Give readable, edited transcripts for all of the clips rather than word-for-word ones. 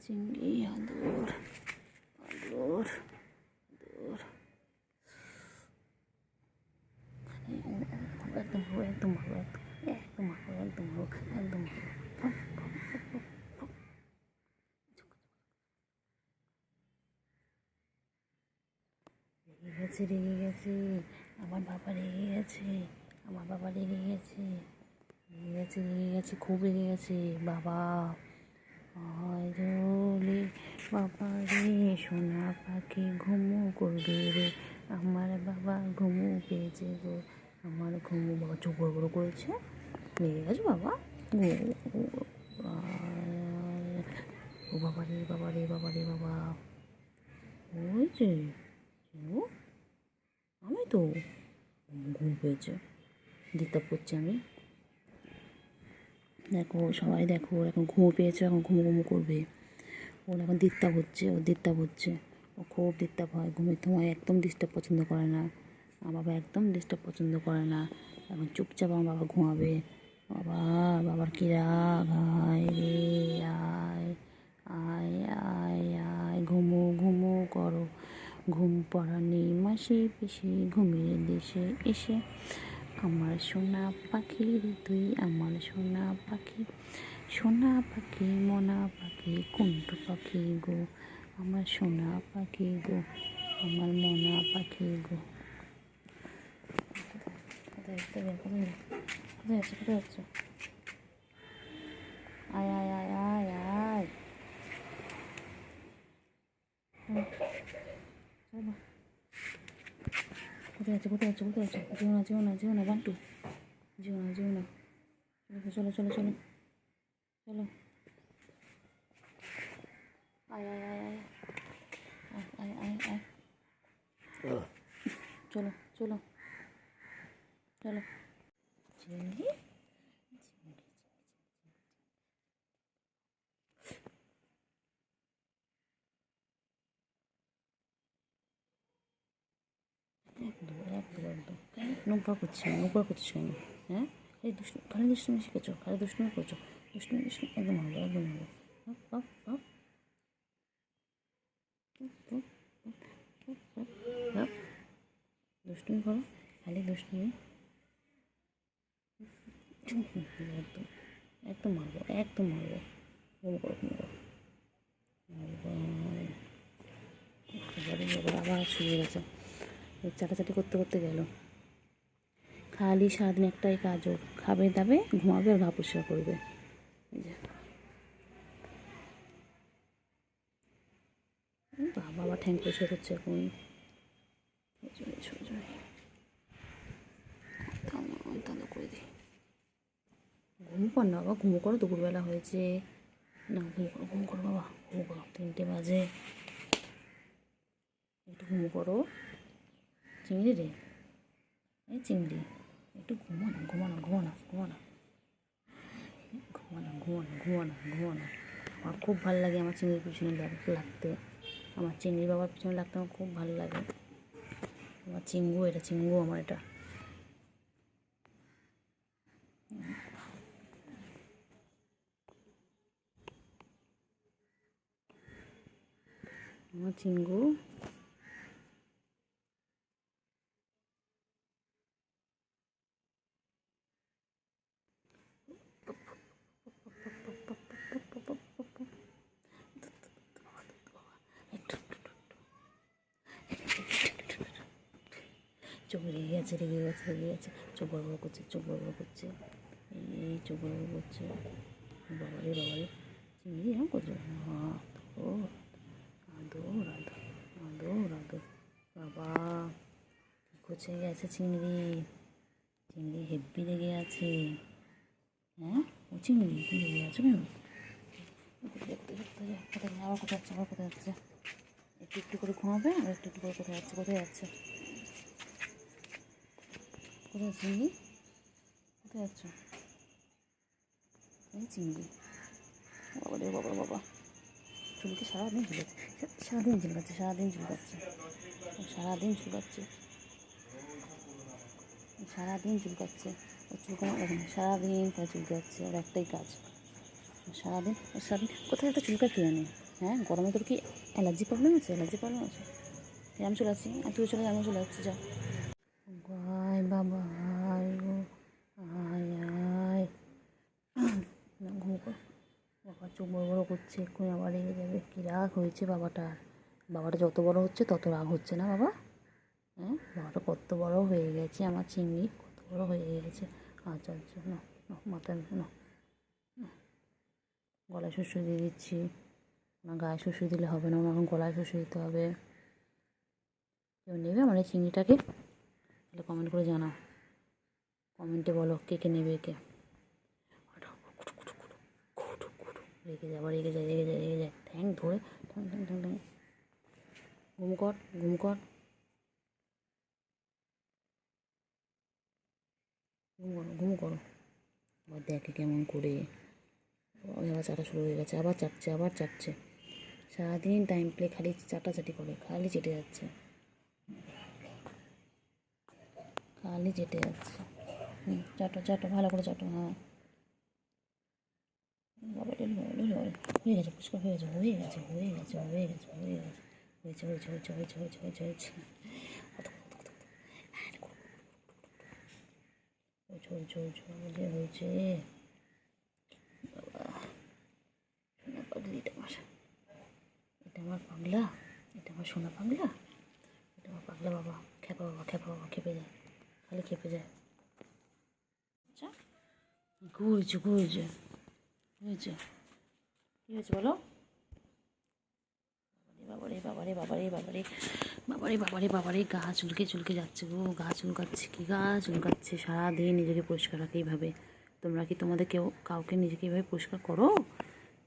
চিংড়ি আদর আদর আদর একদম ভালো একদম ভালো একদম ভালো একদম ভালো একদম ভালো। রেগে গেছে আমার বাবা রেগে গেছে আমার বাবা রেগে গেছে রেগে গেছে খুব রেগে গেছে বাবা। রে বাবা রে সোনা পাখি ঘুমু করবে রে আমার বাবা ঘুমু পেয়েছে গো আমার ঘুমু। বাবা চোখ বড় বড় করেছে রেগে গেছে বাবা। ও বাবা রে বাবা রে বাবা রে বাবা ওই যে আমি তো ঘুম পেয়েছে ডিস্টার্ব করছি আমি। দেখো সবাই দেখো ওর এখন ঘুমো পেয়েছে এখন ঘুমো ঘুমো করবে। ওর এখন ডিস্টার্ব হচ্ছে ও খুব ডিস্টার্ব হয় ঘুমের সময় একদম ডিস্টার্ব পছন্দ করে না। আমার বাবা একদম ডিস্টার্ব পছন্দ করে না। এখন চুপচাপ আমার বাবা ঘুমাবে। বাবার কী রাগ আয় রে আয় আয় আয় আয় ঘুমো ঘুমো করো ঘুম পড়ানি মাসি পিসি ঘুমিয়ে দেশে এসে আমার সোনা পাখি রে তুই আমার সোনা পাখি মোনা পাখি কুন্টু পাখি গো আমার সোনা পাখি গো আমার মোনা পাখি গো। কোথায় যাচ্ছে আয় আয় আয় আয় আয় কোথায় যাচ্ছে যেও না বান্টু যেও না চলো আয় আয় আয় আয় আয় আয় আয় চলো চিংড়ি একদম নোংরা করছিস কেন হ্যাঁ এই খালি দুষ্টুমি শিখেছো খালি দুষ্টুমি করছো দুষ্টুমি একদম হবে দুষ্টুমি করো খালি দুষ্টুমি একদম মারবো আবার শুয়ে গেছে চাটাচাটি করতে গেল। খালি সারাদিন একটাই কাজ ওর খাবে দাবে ঘুমাবে আর ঘা পরিষ্কার করবে। বাবা ঠ্যাং পরিষ্কার করছে এখন করে দিই ঘুম কর না বাবা ঘুমো করো দুপুরবেলা হয়েছে না ঘুম করো বাবা ঘুমো করো 3টে বাজে একটু ঘুমো করো চিংড়ি রে এই চিংড়ি একটু ঘুমো না আমার খুব ভালো লাগে আমার চিংড়ির পিছনে লাগতে আমার চিংড়ি বাবার পিছনে লাগতে আমার খুব ভালো লাগে। আমার চিঙ্গু আমার এটা আমার চিঙ্গু চোখ রেগে গেছে চোখ বড় করছে এই চোখ বড় করছে বাবারে চিংড়ি এরকম করছে আদর বাবা কী করছে গেছে চিংড়ি হেব্বি লেগে আছে হ্যাঁ ও চিংড়ি লেগে আছে কেন কোথায় যাচ্ছে একটু করে ঘুমাবে আর একটু করে কোথায় যাচ্ছে চিংড়ি কোথায় যাচ্ছ এই চিংড়ি বাবা চুলকে সারাদিন ঝুলকাচ্ছে সারাদিন চুলকাচ্ছে ও চুলকানো দেখেন সারাদিন তাই চুলকাচ্ছে আর একটাই কাজ সারাদিন সারাদিন কোথায় একটা চুলকা খেয়ে নে। হ্যাঁ, গরমে তোর কি অ্যালার্জি প্রবলেম আছে? অ্যালার্জি প্রবলেম আছে? আমি চলে আসছি, আর তুই চলে যা, আমিও চলে যাচ্ছি, যা। আয় বাবা, আয় গো, আয় আয়। না, ঘুম কর। বাবা চোখ বড় বড় করছে, এক্ষুনি আবার রেগে যাবে। কী রাগ হয়েছে বাবাটার। বাবাটা যত বড় হচ্ছে তত রাগ হচ্ছে না বাবা? হ্যাঁ, বাবাটা কত বড় হয়ে গেছে, আমার চিংড়ি কত বড় হয়ে গেছে। আচ্ছা আচ্ছা, না না, মাথায় না, গলায় শুষু দিয়ে দিচ্ছি। না, গায়ে শুষু দিলে হবে না, এখন গলায় শুষু দিতে হবে। কেউ নেবে আমার এই চিংড়িটাকে? তাহলে কমেন্ট করে জানাও, কমেন্টে বলো কে কে নেবে। কে রেগে যায়, আবার রেগে যায়, রেগে যায়, রেগে যায়, ঠ্যাং ধরে ঠ্যাং ঠ্যাং ঠ্যাং ঠ্যাং। ঘুম কর, ঘুম কর, ঘুম করো, ঘুম করো। আবার দেখে কেমন করে, আবার চাটা শুরু হয়ে গেছে, আবার চাটছে, আবার চাটছে। সারাদিন টাইম প্লে খালি চাটাচাটি করে, খালি চেটে যাচ্ছে, খালি চেটে যাচ্ছে। চাটো চাটো, ভালো করে চাটো। হ্যাঁ, হয়ে গেছে, পুষ্কর হয়ে গেছে, হয়ে গেছে, হয়ে গেছে, হয়ে গেছে, হয়ে গেছে, হয়েছে, হয়েছে, হয়েছে, হয়েছে, হয়েছে, হয়েছে, হয়েছে, হয়েছে, হয়েছে, হয়েছে, হয়েছে। বাবা, সোনা পাগলিটা আমার, এটা আমার পাগলা, এটা আমার সোনা পাগলা, এটা আমার পাগলা বাবা। খেপা বাবা, খেপা বাবা, খেপে যায়, খালি খেপে যায়। আচ্ছা, ঘুরছে, ঘুরছে, হয়েছে, কী হয়েছে বলো? বাবারে বাবারে বাবারে বাবারে বাবারে বাবারে বাবারে, গা চুলকে চুলকে যাচ্ছে গো, গা চুলকাচ্ছে, কি গা চুলকাচ্ছে। সারাদিন নিজেকে পরিষ্কার রাখে এইভাবে। তোমরা কি তোমাদের কাউকে নিজেকে এইভাবে পরিষ্কার করো?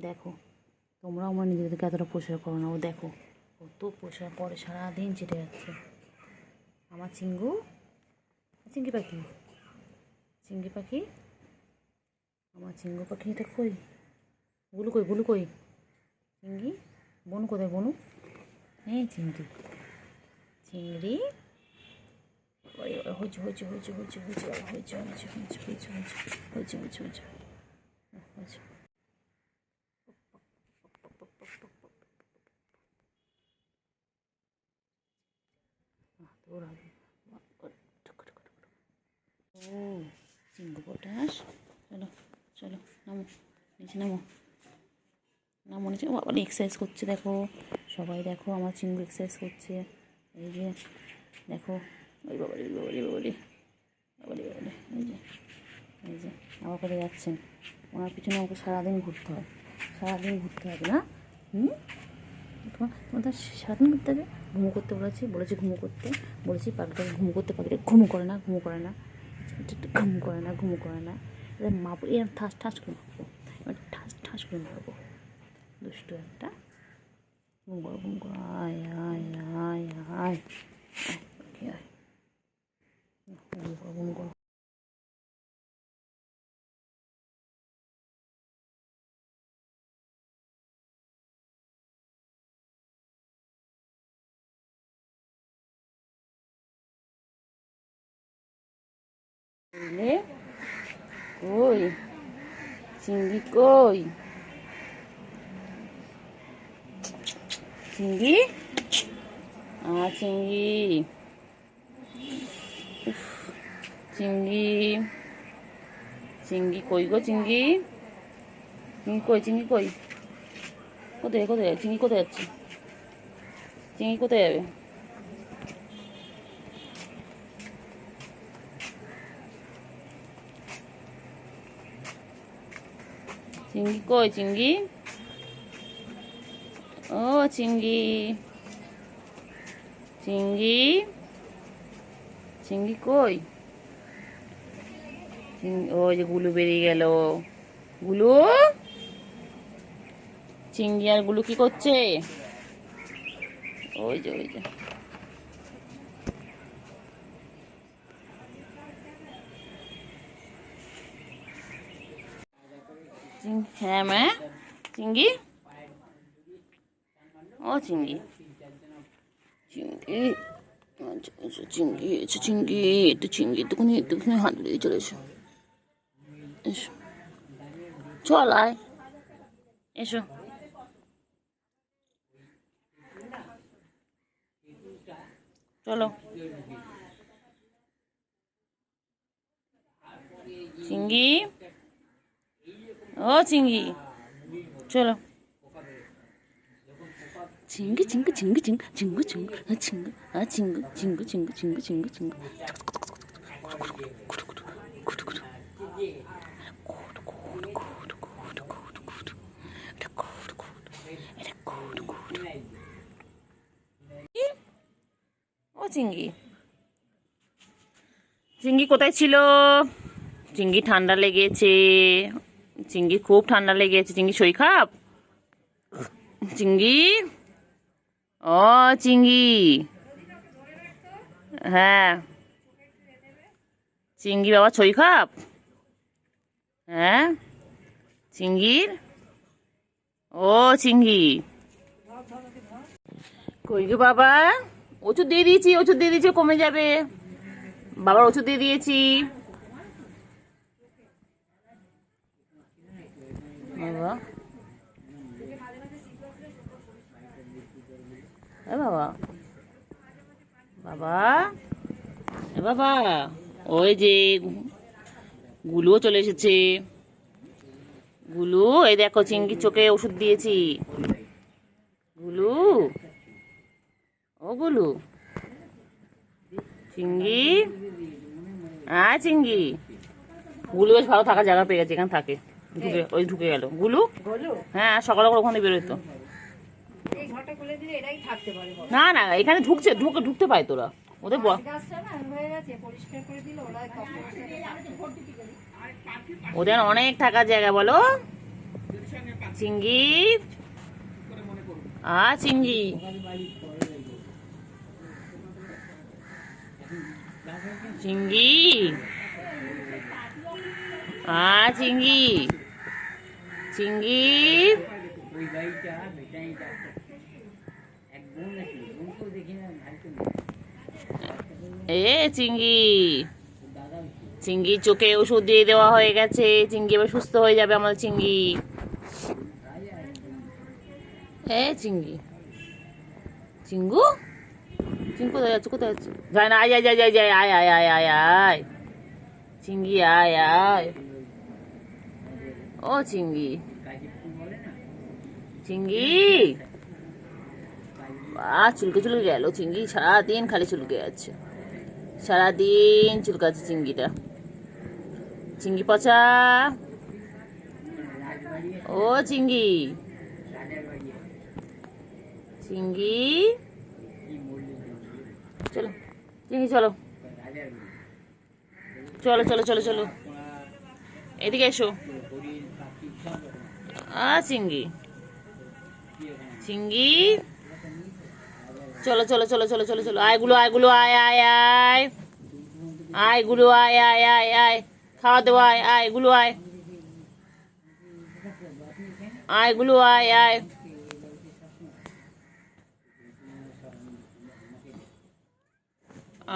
দেখো, তোমরাও আমার নিজেদেরকে এতটা পরিষ্কার করো না। ও দেখো কত পরিষ্কার করে, সারাদিন চেটে যাচ্ছে। আমার চিঙ্গু, চিঙ্গি পাখি, চিঙ্গি পাখি, আমার চিঙ্গু পাখিটা কই? বুলু কই, বুলু কই? চিঙ্গি, বনু কোথায়, বনু? হ্যাঁ, চিংড়ি, চিংড়ি, হয়েছে, হয়েছে, হয়েছে, হয়েছে, হয়েছে, হয়েছে, হয়েছে, হয়েছে, হয়েছে, হয়েছে, হয়েছে, হয়েছে, হয়েছে। তোর আগে ও চিংড়ি পটাশ, চলো চলো, নামো নিচে, নামো নামো নিচে। আবার এক্সারসাইজ করছে, দেখো সবাই, দেখো আমার চিংড়ি এক্সারসাইজ করছে। এই যে দেখো, ওই বাবারি, বাবারি, বাবারি, বাবারি, বাবারি, এই যে, এই যে আমার করে যাচ্ছেন। ওনার পিছনে আমাকে সারাদিন ঘুরতে হয়, সারাদিন ঘুরতে হবে না? তোমার সারাদিন ঘুরতে হবে। ঘুমো করতে বলেছি, বলেছি ঘুমো করতে, বলেছি পাখিটাকে ঘুমো করতে, পাখিটা ঘুমো করে না, ঘুমো করে না, ঘুমো করে না, ঘুমো করে না। এবার মারবো, এরকম ঠাস ঠাস করে মারবো, এবার ঠাস ঠাস করে মারবো। দুষ্টু একটা। ঘুম করো, ঘুম করো, আয় আয় আয় আয়, পাখি আয়, ঘুম করো, ঘুম করো। বুঝলে? কই চিংড়ি, কই চিংড়ি, আমার চিংড়ি, চিংড়ি, চিংড়ি কই গো, চিংড়ি, চিংড়ি কই, চিংড়ি কই? কোথায়, কোথায় যাবে চিংড়ি? কোথায় যাচ্ছে চিংড়ি? কোথায় যাবে? চিংড়ি কই, চিংড়ি? ও চিংড়ি, চিংড়ি, চিংড়ি কই? ওই যে গুলু বেরিয়ে গেল। গুলু, চিংড়ি আর গুলু কি করছে? ওই যে, ওই যে, হ্যাঁ মা, চিংড়ি, ও চিংড়ি, চিংড়ি, আচ্ছা আচ্ছা, চিংড়ি এসো, চিংড়ি, একটু চিংড়ি, একটুখানি একটুখানি হাত দিয়ে চলে এসো, এসো, চল আয়, এসো। চলো চিঙ্গি, ও চিঙ্গি, চলো। চিঙ্গি চিঙ্গু চিঙ্গু চিঙ্গু চিঙ্গু চিঙ্গু চিঙ্গু চিঙ্গু চিঙ্গু চিঙ্গু চিঙ্গু চিঙ্গু চিঙ্গু ও চিঙ্গি, চিঙ্গি কোথায় ছিল? চিঙ্গি ঠান্ডা লেগেছে, চিঙ্গি খুব ঠান্ডা লেগেছে। চিঙ্গি শরীর খারাপ? চিঙ্গি, ও চিঙ্গি, হ্যাঁ চিঙ্গি বাবা শরীর খারাপ? হ্যাঁ চিঙ্গির, ও চিঙ্গি কই গো বাবা? ওষুধ দিয়ে দিয়েছি, ওষুধ দিয়ে দিয়েছি, কমে যাবে। বাবার ওষুধ দিয়ে দিয়েছি। বাবা, এ বাবা, বাবা, এ বাবা, ওই যে গুলুও চলে এসেছে। গুলু, এই দেখো চিঙ্গি চোখে ওষুধ দিয়েছি। গুলু, ও গুলু, চিঙ্গি, হ্যাঁ চিঙ্গি। গুলু বেশ ভালো থাকার জায়গা পেয়ে গেছে, এখানে থাকে। ঢুকে গেল গুলু। হ্যাঁ সকালে করে ওখানে বেরোতো। না না, এখানে ঢুকতে পায় তোরা ওদের। ওদের অনেক থাকার জায়গা, বলো চিঙ্গি, চিঙ্গি, চিঙ্গি, চিঙ্গি, চিঙ্গি, এ চিঙ্গি, চিঙ্গি চোখে ওষুধ দিয়ে দেওয়া হয়ে গেছে। চিঙ্গি এবার সুস্থ হয়ে যাবে আমাদের চিঙ্গি। এ চিঙ্গি, চিঙ্গু, চিঙ্গু কোথায় যাচ্ছে? কোথায় যাচ্ছে? যায় না, আয় আয় আয় আয় আয় আয় আয় আয় আয় চিঙ্গি, আয় আয়, ও চিঙ্গি, চিঙ্গি, চুলকে চুলকে গেল চিঙ্গি। সারাদিন খালি চুলকে যাচ্ছে, সারাদিন চুলকাচ্ছে চিঙ্গিটা। চিঙ্গি পচা, ও চিঙ্গি, চিঙ্গি, চলো চিঙ্গি, চলো চলো চলো চলো চলো, এদিকে এসো। চিঙ্গি, চিঙ্গি, চলো চলো চলো চলো চলো চলো, আয়গুলো আয়গুলো, আয় আয় আয়, আয়গুলো আয় আয় আয় আয়, খাওয়া দেওয়া আয়, আয়গুলো আয়, আয়গুলো আয় আয়,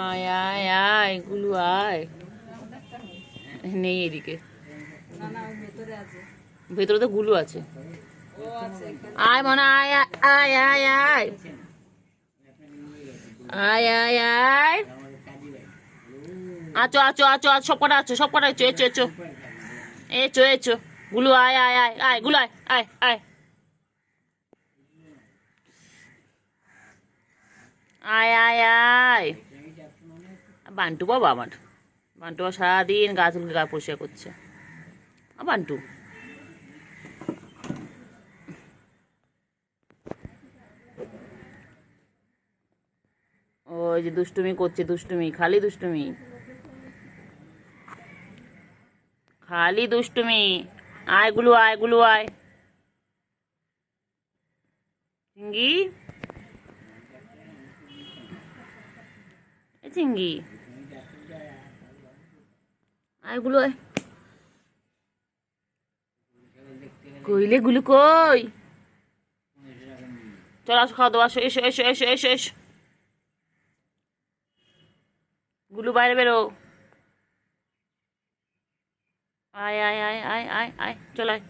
আয় আয় আয়, গুলো আয়। নেই এদিকে, ভেতরে তো গুলো আছে। আয় মনে, আয় আয় আয় আয়, আয় আয় আয়, আছো আছো আছো আছো, সব কটা আছো, সব কটা echo echo echo echo echo, গুলো আয় আয় আয় আয়, গুলো আয় আয় আয়, আয় আয় আয়। বান্টু বাবা আমার, বান্টু সারাদিন গা চুলকে গা পরিষ্কার করছে। বান্টু, ওই যে দুষ্টুমি করছে, দুষ্টুমি, খালি দুষ্টুমি, খালি দুষ্টুমি। আয়গুলো আয়গুলো আয়, চিঙ্গি, চিঙ্গি, আয়গুলো আয়। কইলে গুলো কই? চলো আসো, খাওয়া দাওয়া, আসো, এসো এসো এসো এসো এসো, গুলু বাইরে বেরো, আয় আয় আয় আয় আয় আয়, চল আয়।